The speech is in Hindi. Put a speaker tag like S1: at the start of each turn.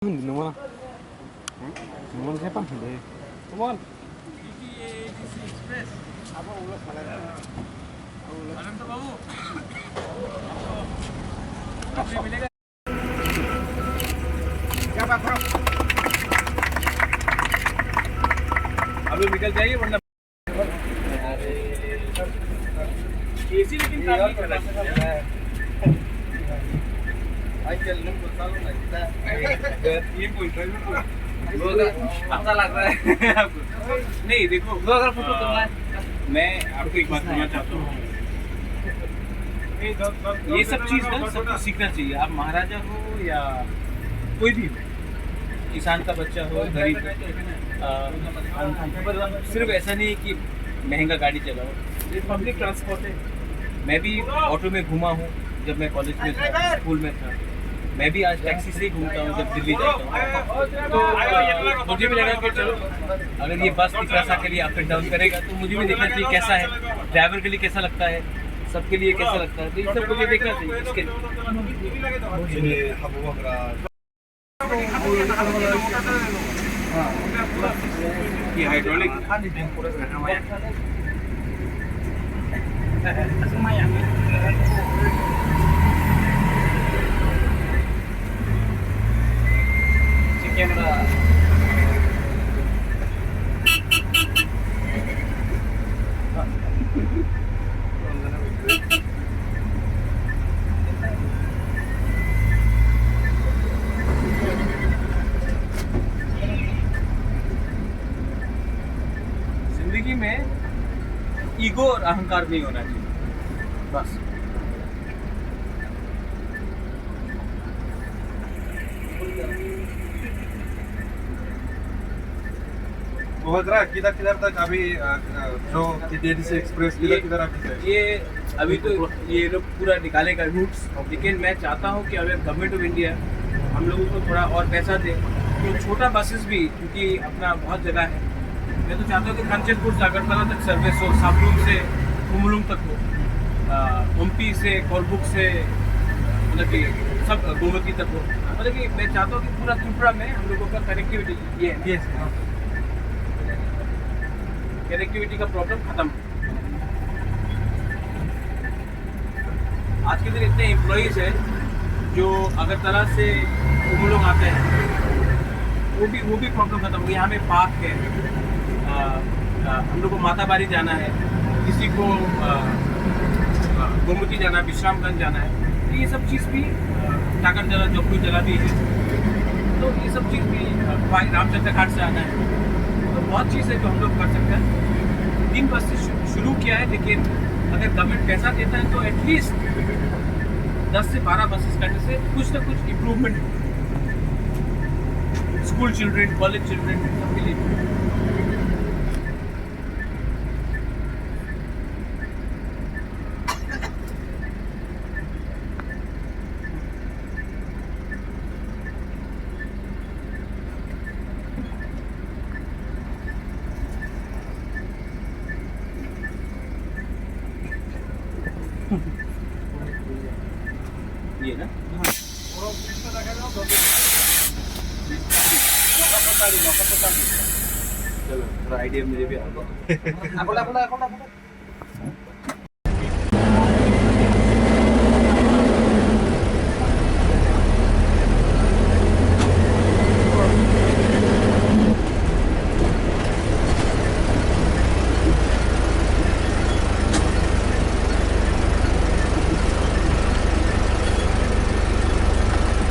S1: Naman. Naman siya pa. Hindi. Come on. Apa ulas malah. Alam to babu. मिलेगा क्या बात है अभी निकल जाइए वरना एसी लेकिन काम नहीं कर रहा है आजकल लोग सालों लगता है ये कोई अच्छा लग रहा है आपको नहीं देखो अगर फोटो करना है मैं आपको एक बात कहना चाहता हूँ ये सब चीज़ ना सबको सीखना चाहिए। आप महाराजा हो या कोई भी हो, किसान का बच्चा हो, गरीब सिर्फ ऐसा नहीं कि महंगा गाड़ी चलाओ, ये पब्लिक ट्रांसपोर्ट है। मैं भी ऑटो में घूमा हूँ जब मैं कॉलेज में था, स्कूल में था। मैं भी आज टैक्सी से ही घूमता हूँ जब दिल्ली जाता हूँ। तो मुझे भी लगा कि चलो अगर ये बस इतना के लिए अप एंड डाउन करेगा तो मुझे भी देखना चाहिए कैसा है, ड्राइवर के लिए कैसा लगता है, सबके लिए कैसा लगता है। तो ये सब मुझे देखना चाहिए इसके लिए हाइड्रोलिक कैमरा जिंदगी में ईगो और अहंकार नहीं होना चाहिए बस।
S2: किधर तक अभी जो DDC एक्सप्रेस किधर
S1: ये अभी तो ये लोग पूरा निकालेगा रूट्स, लेकिन मैं चाहता हूँ कि अगर गवर्नमेंट ऑफ इंडिया हम लोगों को थोड़ा और पैसा दे तो छोटा बसेस भी, क्योंकि अपना बहुत जगह है, मैं तो चाहता हूँ कि कांचनपुर से अगरतला तक सर्विस हो, साबलुंग से कुमलुंग तक हो, ओमपी से कोलबुक से मतलब कि सब गोमती तक हो। मतलब कि मैं चाहता हूँ कि पूरा त्रिपुरा में हम लोगों का कनेक्टिविटी ये है, कनेक्टिविटी का प्रॉब्लम खत्म। आज के दिन इतने एम्प्लॉयज़ हैं जो अगरतला से कुमलुंग आते हैं, वो भी प्रॉब्लम खत्म। यहाँ में पार्क है, हम लोग को माताबारी जाना है, किसी को गोमती जाना है, विश्रामगंज जाना है, तो ये सब चीज़ भी टाकर जला जोपुर जला भी है, तो ये सब चीज़ भी रामचंद्र घाट से आना है। तो बहुत चीज़ है जो हम लोग कर सकते हैं। 3 बस से शुरू किया है, लेकिन अगर गवर्नमेंट पैसा देता है तो एटलीस्ट 10 से 12 बसेस करने से कुछ ना कुछ improvement school children, college children सबके लिए। ये ना चलो थोड़ा आइडिया मुझे भी आ गया।